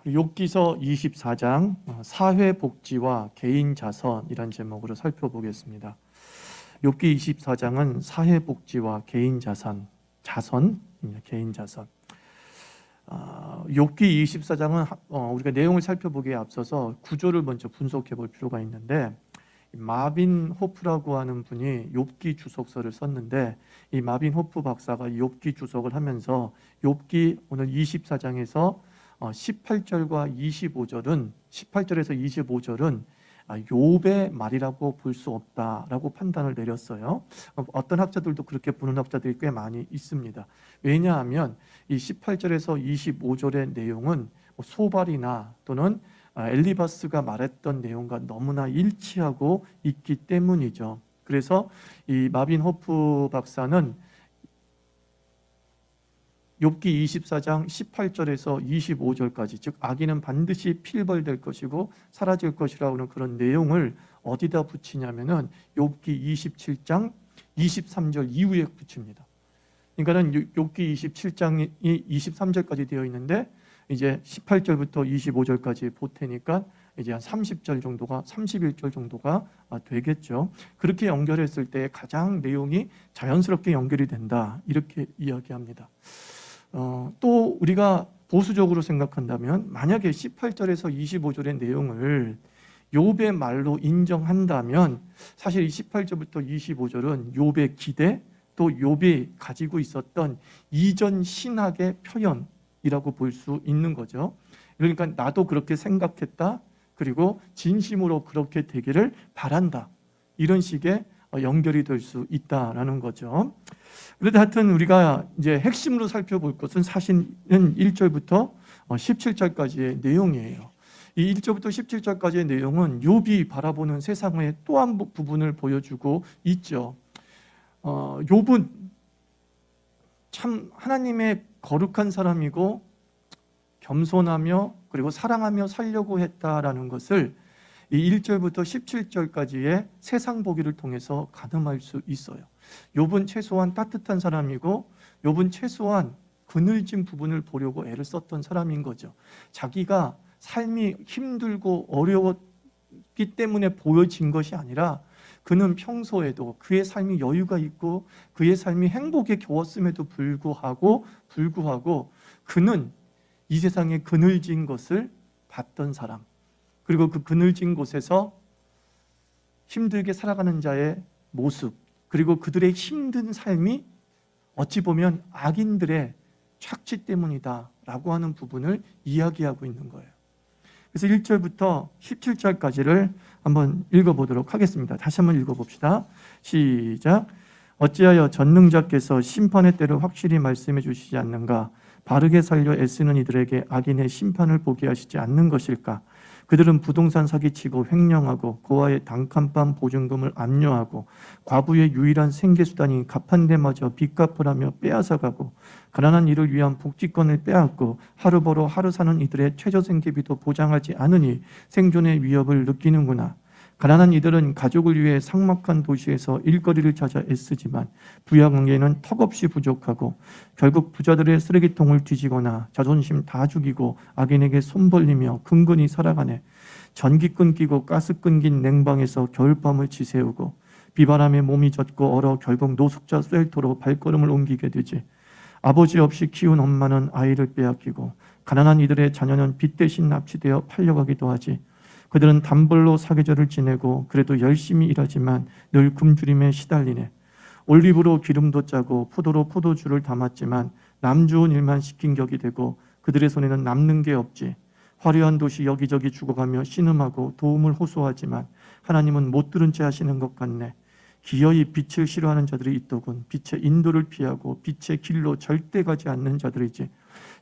욥기서 24장 사회복지와 개인자선이란 제목으로 살펴보겠습니다. 욥기 24장은 사회복지와 개인자선, 개인자선. 욥기 24장은 우리가 내용을 살펴보기에 앞서서 구조를 먼저 분석해 볼 필요가 있는데, 마빈 호프라고 하는 분이 욥기 주석서를 썼는데, 이 마빈 호프 박사가 욥기 주석을 하면서 욥기 오늘 24장에서 18절과 25절은 18절에서 25절은 욥의 말이라고 볼 수 없다라고 판단을 내렸어요. 어떤 학자들도 그렇게 보는 학자들이 꽤 많이 있습니다. 왜냐하면 이 18절에서 25절의 내용은 소발이나 또는 엘리바스가 말했던 내용과 너무나 일치하고 있기 때문이죠. 그래서 이 마빈 호프 박사는 욥기 24장 18절에서 25절까지, 즉 악인은 반드시 필벌될 것이고 사라질 것이라고 하는 그런 내용을 어디다 붙이냐면은 욥기 27장 23절 이후에 붙입니다. 그러니까는 욥기 27장이 23절까지 되어 있는데 이제 18절부터 25절까지 보태니까 이제 한 30절 정도가 31절 정도가 되겠죠. 그렇게 연결했을 때 가장 내용이 자연스럽게 연결이 된다, 이렇게 이야기합니다. 또 우리가 보수적으로 생각한다면, 만약에 18절에서 25절의 내용을 욥의 말로 인정한다면 사실 이 18절부터 25절은 욥의 기대, 또 욥이 가지고 있었던 이전 신학의 표현이라고 볼 수 있는 거죠. 그러니까 나도 그렇게 생각했다, 그리고 진심으로 그렇게 되기를 바란다, 이런 식의 연결이 될 수 있다라는 거죠. 그래도 하여튼 우리가 이제 핵심으로 살펴볼 것은 사실은 1절부터 17절까지의 내용이에요. 이 1절부터 17절까지의 내용은 욥이 바라보는 세상의 또 한 부분을 보여주고 있죠. 욥은 참 하나님의 거룩한 사람이고 겸손하며 그리고 사랑하며 살려고 했다라는 것을 이 1절부터 17절까지의 세상 보기를 통해서 가늠할 수 있어요. 욥은 최소한 따뜻한 사람이고, 욥은 최소한 그늘진 부분을 보려고 애를 썼던 사람인 거죠. 자기가 삶이 힘들고 어려웠기 때문에 보여진 것이 아니라, 그는 평소에도 그의 삶이 여유가 있고 그의 삶이 행복에 겨웠음에도 불구하고 그는 이 세상에 그늘진 것을 봤던 사람, 그리고 그 그늘진 곳에서 힘들게 살아가는 자의 모습, 그리고 그들의 힘든 삶이 어찌 보면 악인들의 착취 때문이다라고 하는 부분을 이야기하고 있는 거예요. 그래서 1절부터 17절까지를 한번 읽어보도록 하겠습니다. 다시 한번 읽어봅시다. 시작. 어찌하여 전능자께서 심판의 때를 확실히 말씀해 주시지 않는가? 바르게 살려 애쓰는 이들에게 악인의 심판을 보게 하시지 않는 것일까? 그들은 부동산 사기치고 횡령하고 고아의 단칸방 보증금을 압류하고 과부의 유일한 생계수단인 가판대마저 빚 갚으라며 빼앗아가고 가난한 이를 위한 복지권을 빼앗고 하루 벌어 하루 사는 이들의 최저생계비도 보장하지 않으니 생존의 위협을 느끼는구나. 가난한 이들은 가족을 위해 삭막한 도시에서 일거리를 찾아 애쓰지만 부양관계는 턱없이 부족하고 결국 부자들의 쓰레기통을 뒤지거나 자존심 다 죽이고 악인에게 손 벌리며 근근히 살아가네. 전기 끊기고 가스 끊긴 냉방에서 겨울밤을 지새우고 비바람에 몸이 젖고 얼어 결국 노숙자 쇠일토로 발걸음을 옮기게 되지. 아버지 없이 키운 엄마는 아이를 빼앗기고 가난한 이들의 자녀는 빚 대신 납치되어 팔려가기도 하지. 그들은 단벌로 사계절을 지내고 그래도 열심히 일하지만 늘 굶주림에 시달리네. 올리브로 기름도 짜고 포도로 포도주를 담았지만 남 좋은 일만 시킨 격이 되고 그들의 손에는 남는 게 없지. 화려한 도시 여기저기 죽어가며 신음하고 도움을 호소하지만 하나님은 못 들은 채 하시는 것 같네. 기어이 빛을 싫어하는 자들이 있더군. 빛의 인도를 피하고 빛의 길로 절대 가지 않는 자들이지.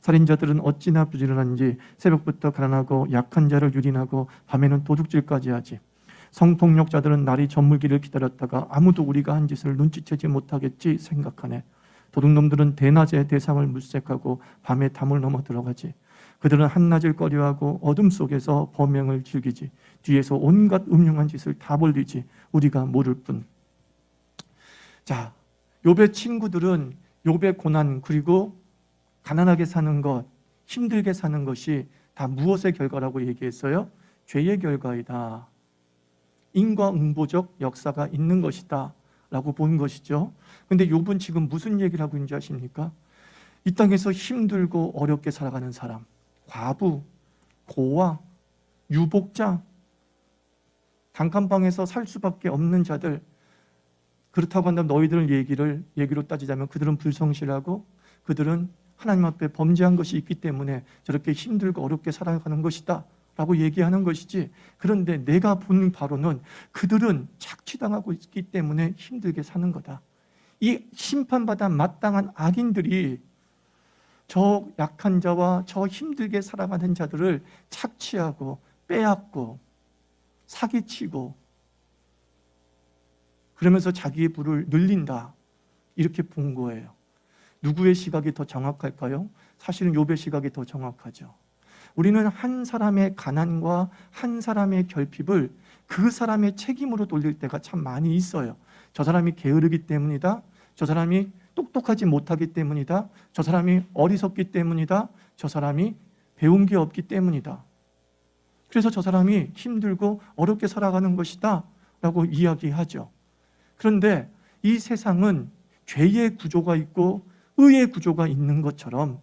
살인자들은 어찌나 부지런한지 새벽부터 가난하고 약한 자를 유린하고 밤에는 도둑질까지 하지. 성폭력자들은 날이 저물기를 기다렸다가 아무도 우리가 한 짓을 눈치채지 못하겠지 생각하네. 도둑놈들은 대낮에 대상을 물색하고 밤에 담을 넘어 들어가지. 그들은 한낮을 꺼려하고 어둠 속에서 범행을 즐기지. 뒤에서 온갖 음흉한 짓을 다 벌리지. 우리가 모를 뿐. 자, 욥의 친구들은 욥의 고난, 그리고 가난하게 사는 것, 힘들게 사는 것이 다 무엇의 결과라고 얘기했어요? 죄의 결과이다. 인과응보적 역사가 있는 것이다 라고 본 것이죠. 근데 욥은 지금 무슨 얘기를 하고 있는지 아십니까? 이 땅에서 힘들고 어렵게 살아가는 사람, 과부, 고아, 유복자, 단칸방에서 살 수밖에 없는 자들, 그렇다고 한다면 너희들 얘기로 따지자면 그들은 불성실하고 그들은 하나님 앞에 범죄한 것이 있기 때문에 저렇게 힘들고 어렵게 살아가는 것이다 라고 얘기하는 것이지, 그런데 내가 본 바로는 그들은 착취당하고 있기 때문에 힘들게 사는 거다. 이 심판받아 마땅한 악인들이 저 약한 자와 저 힘들게 살아가는 자들을 착취하고 빼앗고 사기치고 그러면서 자기의 부를 늘린다, 이렇게 본 거예요. 누구의 시각이 더 정확할까요? 사실은 욥의 시각이 더 정확하죠. 우리는 한 사람의 가난과 한 사람의 결핍을 그 사람의 책임으로 돌릴 때가 참 많이 있어요. 저 사람이 게으르기 때문이다, 저 사람이 똑똑하지 못하기 때문이다, 저 사람이 어리석기 때문이다, 저 사람이 배운 게 없기 때문이다, 그래서 저 사람이 힘들고 어렵게 살아가는 것이다 라고 이야기하죠. 그런데 이 세상은 죄의 구조가 있고 의의 구조가 있는 것처럼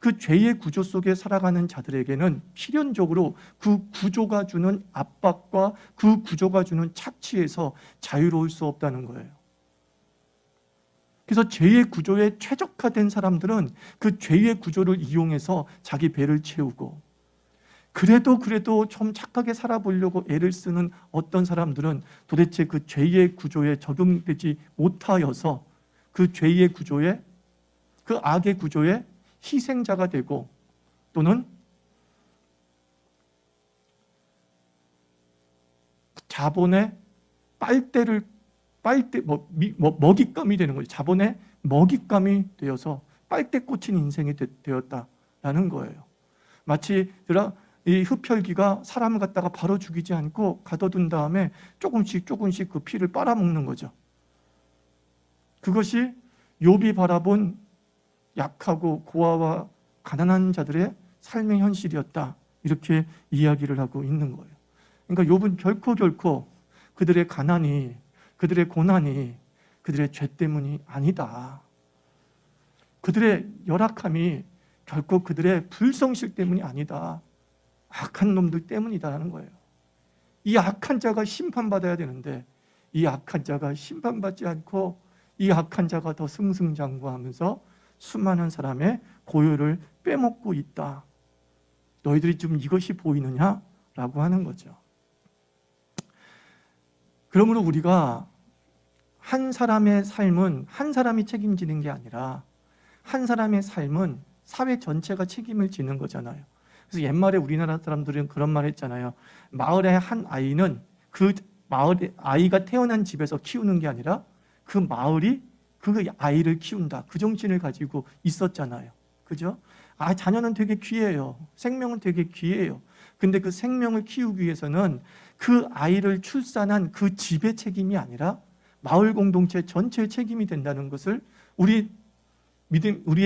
그 죄의 구조 속에 살아가는 자들에게는 필연적으로 그 구조가 주는 압박과 그 구조가 주는 착취에서 자유로울 수 없다는 거예요. 그래서 죄의 구조에 최적화된 사람들은 그 죄의 구조를 이용해서 자기 배를 채우고, 그래도 좀 착하게 살아보려고 애를 쓰는 어떤 사람들은 도대체 그 죄의 구조에 적용되지 못하여서 그 죄의 구조에, 그 악의 구조에 희생자가 되고, 또는 자본의 먹잇감이 되는 거죠. 자본의 먹잇감이 되어서 빨대 꽂힌 인생이 되었다라는 거예요. 마치 이 흡혈귀가 사람을 갖다가 바로 죽이지 않고 가둬둔 다음에 조금씩 그 피를 빨아먹는 거죠. 그것이 욥이 바라본 약하고 고아와 가난한 자들의 삶의 현실이었다, 이렇게 이야기를 하고 있는 거예요. 그러니까 욥은 결코 그들의 가난이, 그들의 고난이 그들의 죄 때문이 아니다. 그들의 열악함이 결코 그들의 불성실 때문이 아니다. 악한 놈들 때문이다라는 거예요. 이 악한 자가 심판받아야 되는데 이 악한 자가 심판받지 않고 이 악한 자가 더 승승장구하면서 수많은 사람의 고요를 빼먹고 있다. 너희들이 좀 이것이 보이느냐? 라고 하는 거죠. 그러므로 우리가 한 사람의 삶은 한 사람이 책임지는 게 아니라 한 사람의 삶은 사회 전체가 책임을 지는 거잖아요. 그래서 옛말에 우리나라 사람들은 그런 말 했잖아요. 마을의 한 아이는 그 마을의 아이가 태어난 집에서 키우는 게 아니라 그 마을이 그 아이를 키운다, 그 정신을 가지고 있었잖아요. 그죠? 자녀는 되게 귀해요. 생명은 되게 귀해요. 근데 그 생명을 키우기 위해서는 그 아이를 출산한 그 집의 책임이 아니라 마을 공동체 전체의 책임이 된다는 것을 우리의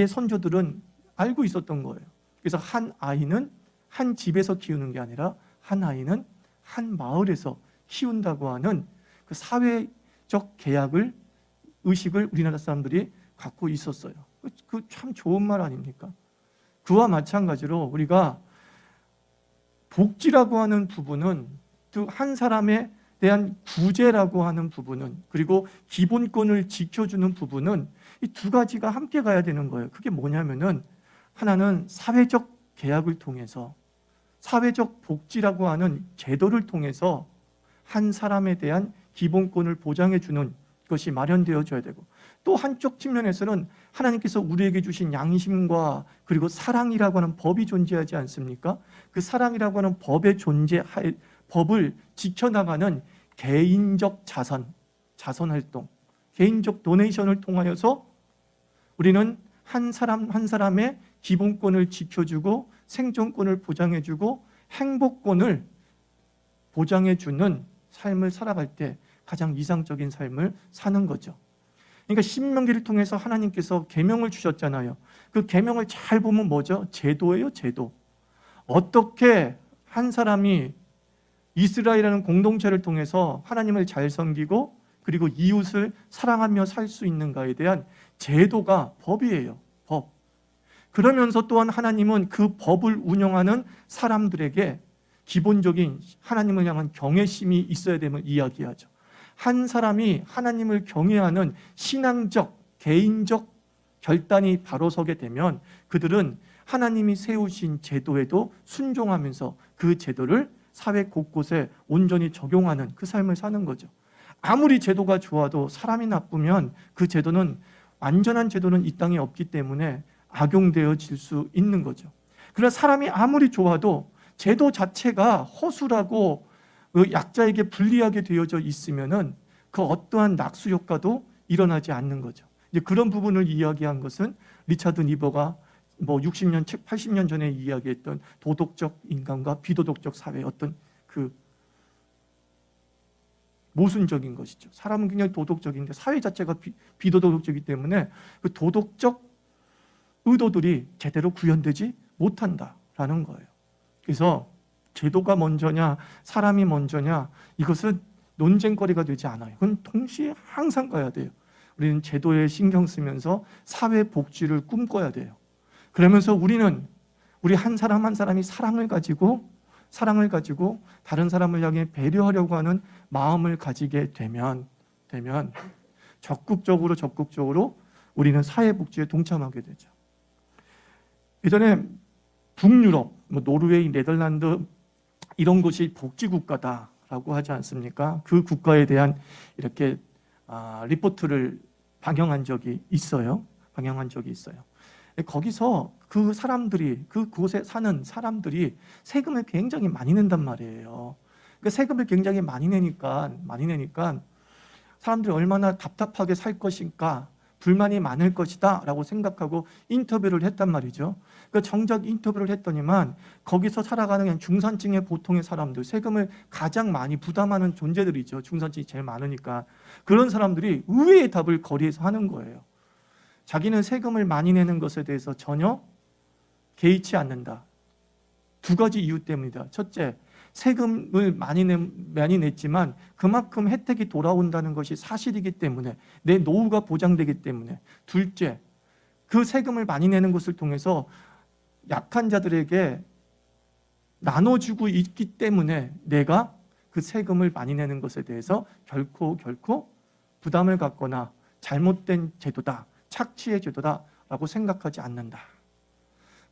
선조들은 알고 있었던 거예요. 그래서 한 아이는 한 집에서 키우는 게 아니라 한 아이는 한 마을에서 키운다고 하는 그 사회적 의식을 우리나라 사람들이 갖고 있었어요. 그 참 좋은 말 아닙니까? 그와 마찬가지로 우리가 복지라고 하는 부분은, 또 한 사람에 대한 구제라고 하는 부분은, 그리고 기본권을 지켜주는 부분은 이 두 가지가 함께 가야 되는 거예요. 그게 뭐냐면은, 하나는 사회적 계약을 통해서, 사회적 복지라고 하는 제도를 통해서 한 사람에 대한 기본권을 보장해 주는 것이 마련되어져야 되고, 또 한쪽 측면에서는 하나님께서 우리에게 주신 양심과 그리고 사랑이라고 하는 법이 존재하지 않습니까? 그 사랑이라고 하는 법을 지켜나가는 개인적 자선 활동, 개인적 도네이션을 통하여서 우리는 한 사람 한 사람의 기본권을 지켜주고 생존권을 보장해주고 행복권을 보장해주는 삶을 살아갈 때 가장 이상적인 삶을 사는 거죠. 그러니까 신명기를 통해서 하나님께서 계명을 주셨잖아요. 그 계명을 잘 보면 뭐죠? 제도예요, 제도. 어떻게 한 사람이 이스라엘이라는 공동체를 통해서 하나님을 잘 섬기고 그리고 이웃을 사랑하며 살 수 있는가에 대한 제도가 법이에요. 법. 그러면서 또한 하나님은 그 법을 운영하는 사람들에게 기본적인 하나님을 향한 경외심이 있어야 됨을 이야기하죠. 한 사람이 하나님을 경외하는 신앙적, 개인적 결단이 바로 서게 되면 그들은 하나님이 세우신 제도에도 순종하면서 그 제도를 사회 곳곳에 온전히 적용하는 그 삶을 사는 거죠. 아무리 제도가 좋아도 사람이 나쁘면 그 제도는, 완전한 제도는 이 땅에 없기 때문에 악용되어질 수 있는 거죠. 그러나 사람이 아무리 좋아도 제도 자체가 허술하고 약자에게 불리하게 되어져 있으면은 그 어떠한 낙수 효과도 일어나지 않는 거죠. 이제 그런 부분을 이야기한 것은 리차드 니버가 60년, 80년 전에 이야기했던 도덕적 인간과 비도덕적 사회의 어떤 그 모순적인 것이죠. 사람은 굉장히 도덕적인데 사회 자체가 비도덕적이기 때문에 그 도덕적 의도들이 제대로 구현되지 못한다라는 거예요. 그래서 제도가 먼저냐 사람이 먼저냐 이것은 논쟁거리가 되지 않아요. 그건 동시에 항상 가야 돼요. 우리는 제도에 신경 쓰면서 사회 복지를 꿈꿔야 돼요. 그러면서 우리는 우리 한 사람 한 사람이 사랑을 가지고 다른 사람을 향해 배려하려고 하는 마음을 가지게 되면 적극적으로 우리는 사회 복지에 동참하게 되죠. 예전에 북유럽, 노르웨이, 네덜란드 이런 곳이 복지국가다라고 하지 않습니까? 그 국가에 대한 이렇게 리포트를 방영한 적이 있어요. 거기서 그 사람들이, 그곳에 사는 사람들이 세금을 굉장히 많이 낸단 말이에요. 그러니까 세금을 굉장히 많이 내니까 사람들이 얼마나 답답하게 살 것인가, 불만이 많을 것이다 라고 생각하고 인터뷰를 했단 말이죠. 그러니까 정작 인터뷰를 했더니만 거기서 살아가는 그냥 중산층의 보통의 사람들, 세금을 가장 많이 부담하는 존재들이죠. 중산층이 제일 많으니까. 그런 사람들이 의외의 답을 거리에서 하는 거예요. 자기는 세금을 많이 내는 것에 대해서 전혀 개의치 않는다. 두 가지 이유 때문이다. 첫째, 세금을 많이 냈지만 그만큼 혜택이 돌아온다는 것이 사실이기 때문에, 내 노후가 보장되기 때문에. 둘째, 그 세금을 많이 내는 것을 통해서 약한 자들에게 나눠주고 있기 때문에 내가 그 세금을 많이 내는 것에 대해서 결코 부담을 갖거나 잘못된 제도다, 착취의 제도다라고 생각하지 않는다.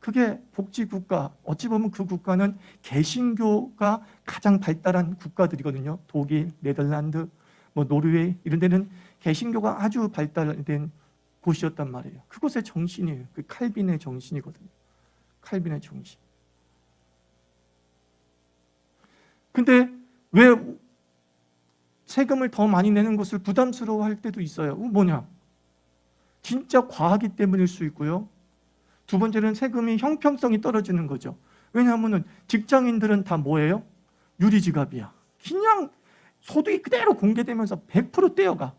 그게 복지국가, 어찌 보면 그 국가는 개신교가 가장 발달한 국가들이거든요. 독일, 네덜란드, 노르웨이 이런 데는 개신교가 아주 발달된 곳이었단 말이에요. 그곳의 정신이에요. 그 칼빈의 정신이거든요. 칼빈의 정신. 근데 왜 세금을 더 많이 내는 것을 부담스러워할 때도 있어요. 뭐냐? 진짜 과하기 때문일 수 있고요. 두 번째는 세금이 형평성이 떨어지는 거죠. 왜냐하면 직장인들은 다 뭐예요? 유리지갑이야. 그냥 소득이 그대로 공개되면서 100% 떼어가.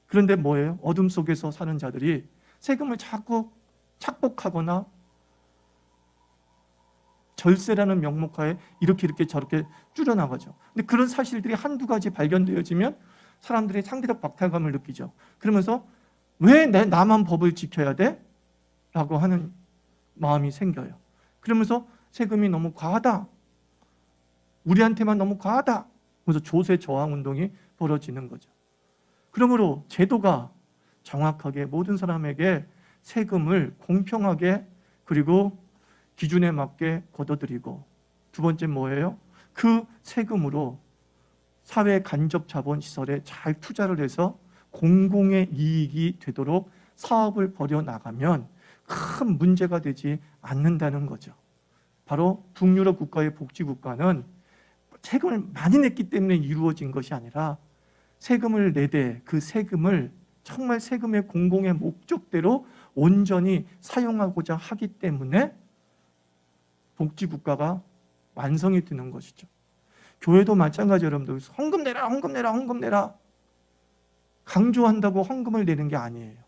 그런데 뭐예요? 어둠 속에서 사는 자들이 세금을 자꾸 착복하거나 절세라는 명목하에 이렇게 저렇게 줄여나가죠. 근데 그런 사실들이 한두 가지 발견되어지면 사람들이 상대적 박탈감을 느끼죠. 그러면서 왜 나만 법을 지켜야 돼? 라고 하는 마음이 생겨요. 그러면서 세금이 너무 과하다, 우리한테만 너무 과하다, 그래서 조세 저항 운동이 벌어지는 거죠. 그러므로 제도가 정확하게 모든 사람에게 세금을 공평하게 그리고 기준에 맞게 걷어들이고, 두 번째 뭐예요? 그 세금으로 사회 간접 자본 시설에 잘 투자를 해서 공공의 이익이 되도록 사업을 벌여 나가면 큰 문제가 되지 않는다는 거죠. 바로 북유럽 국가의 복지국가는 세금을 많이 냈기 때문에 이루어진 것이 아니라 세금을 내되 그 세금을 정말 세금의 공공의 목적대로 온전히 사용하고자 하기 때문에 복지국가가 완성이 되는 것이죠. 교회도 마찬가지. 여러분들 헌금 내라 강조한다고 헌금을 내는 게 아니에요.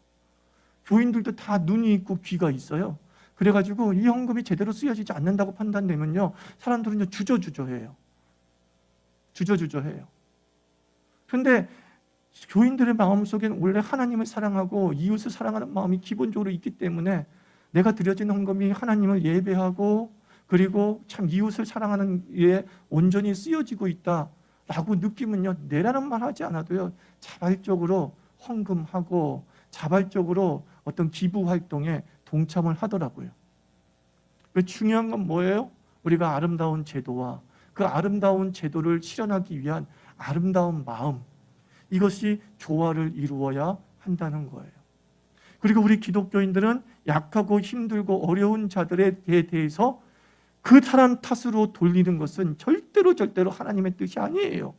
교인들도 다 눈이 있고 귀가 있어요. 그래가지고 이 헌금이 제대로 쓰여지지 않는다고 판단되면요, 사람들은 주저주저해요. 주저주저해요. 그런데 교인들의 마음속에는 원래 하나님을 사랑하고 이웃을 사랑하는 마음이 기본적으로 있기 때문에 내가 드려진 헌금이 하나님을 예배하고 그리고 참 이웃을 사랑하는 일에 온전히 쓰여지고 있다라고 느끼면요, 내라는 말 하지 않아도요, 자발적으로 헌금하고 자발적으로 어떤 기부 활동에 동참을 하더라고요. 중요한 건 뭐예요? 우리가 아름다운 제도와 그 아름다운 제도를 실현하기 위한 아름다운 마음, 이것이 조화를 이루어야 한다는 거예요. 그리고 우리 기독교인들은 약하고 힘들고 어려운 자들에 대해서 그 사람 탓으로 돌리는 것은 절대로 하나님의 뜻이 아니에요.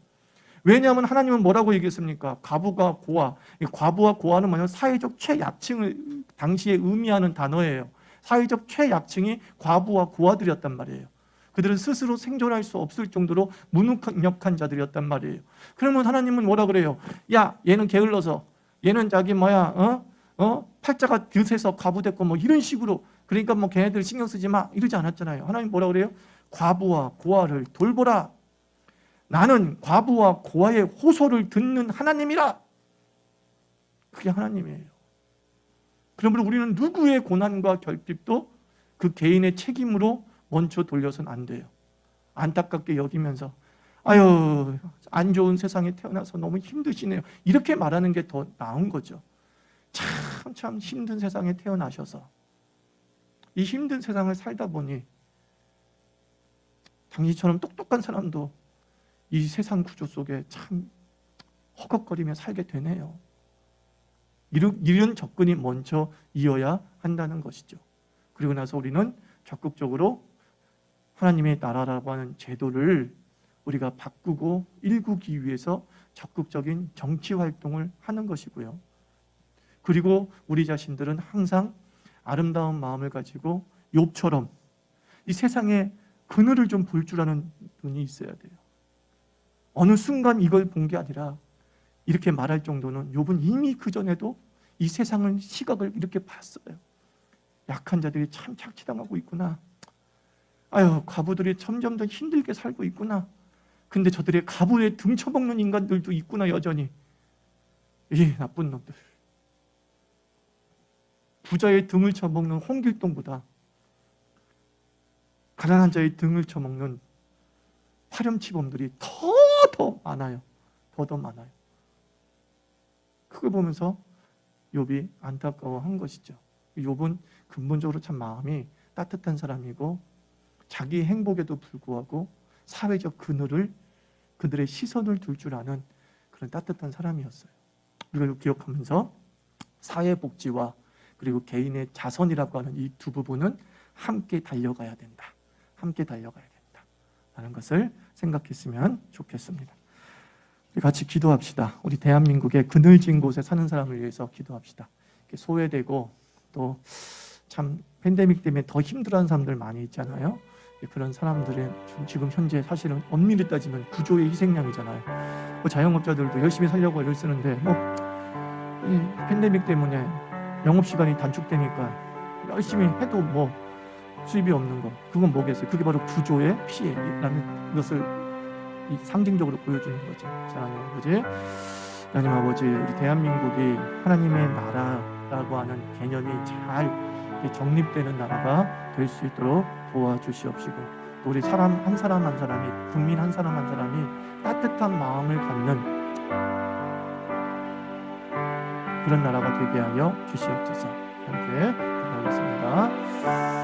왜냐하면 하나님은 뭐라고 얘기했습니까? 과부와 고아. 과부와 고아는 뭐냐면 사회적 최약층을 당시에 의미하는 단어예요. 사회적 최약층이 과부와 고아들이었단 말이에요. 그들은 스스로 생존할 수 없을 정도로 무능력한 자들이었단 말이에요. 그러면 하나님은 뭐라 그래요? 야, 얘는 게을러서, 얘는 자기 팔자가 드세서 과부됐고 뭐 이런 식으로, 그러니까 뭐 걔네들 신경 쓰지 마 이러지 않았잖아요. 하나님 뭐라 그래요? 과부와 고아를 돌보라. 나는 과부와 고아의 호소를 듣는 하나님이라. 그게 하나님이에요. 그러므로 우리는 누구의 고난과 결핍도 그 개인의 책임으로 먼저 돌려서는 안 돼요. 안타깝게 여기면서 아유, 안 좋은 세상에 태어나서 너무 힘드시네요, 이렇게 말하는 게 더 나은 거죠. 참 힘든 세상에 태어나셔서 이 힘든 세상을 살다 보니 당신처럼 똑똑한 사람도 이 세상 구조 속에 참 허걱거리며 살게 되네요. 이런 접근이 먼저 이어야 한다는 것이죠. 그리고 나서 우리는 적극적으로 하나님의 나라라고 하는 제도를 우리가 바꾸고 일구기 위해서 적극적인 정치 활동을 하는 것이고요. 그리고 우리 자신들은 항상 아름다운 마음을 가지고 욥처럼 이 세상에 그늘을 좀 볼 줄 아는 눈이 있어야 돼요. 어느 순간 이걸 본 게 아니라 이렇게 말할 정도는 욥은 이미 그전에도 이 세상을 시각을 이렇게 봤어요. 약한 자들이 참 착취당하고 있구나. 아유, 과부들이 점점 더 힘들게 살고 있구나. 근데 저들의 과부에 등쳐먹는 인간들도 있구나, 여전히. 이 나쁜 놈들. 부자의 등을 쳐먹는 홍길동보다 가난한 자의 등을 쳐먹는 파렴치범들이 더 많아요. 더 많아요. 그걸 보면서 욥이 안타까워한 것이죠. 욥은 근본적으로 참 마음이 따뜻한 사람이고 자기 행복에도 불구하고 사회적 그들의 시선을 둘 줄 아는 그런 따뜻한 사람이었어요. 이걸 기억하면서 사회복지와 그리고 개인의 자선이라고 하는 이 두 부분은 함께 달려가야 된다. 함께 달려가야 된다. 라는 것을 생각했으면 좋겠습니다. 우리 같이 기도합시다. 우리 대한민국의 그늘진 곳에 사는 사람을 위해서 기도합시다. 소외되고 또 참 팬데믹 때문에 더 힘들어하는 사람들 많이 있잖아요. 그런 사람들은 지금 현재 사실은 엄밀히 따지면 구조의 희생양이잖아요. 자영업자들도 열심히 살려고 애를 쓰는데 이 팬데믹 때문에 영업시간이 단축되니까 열심히 해도 수입이 없는 거, 그건 뭐겠어요? 그게 바로 구조의 피해라는 것을 상징적으로 보여주는 거죠. 사랑하는 아버지, 하나님 아버지, 우리 대한민국이 하나님의 나라라고 하는 개념이 잘 정립되는 나라가 될 수 있도록 도와주시옵시고, 또 우리 사람 한 사람이, 국민 한 사람이 따뜻한 마음을 갖는 그런 나라가 되게 하여 주시옵소서. 함께 기도하겠습니다.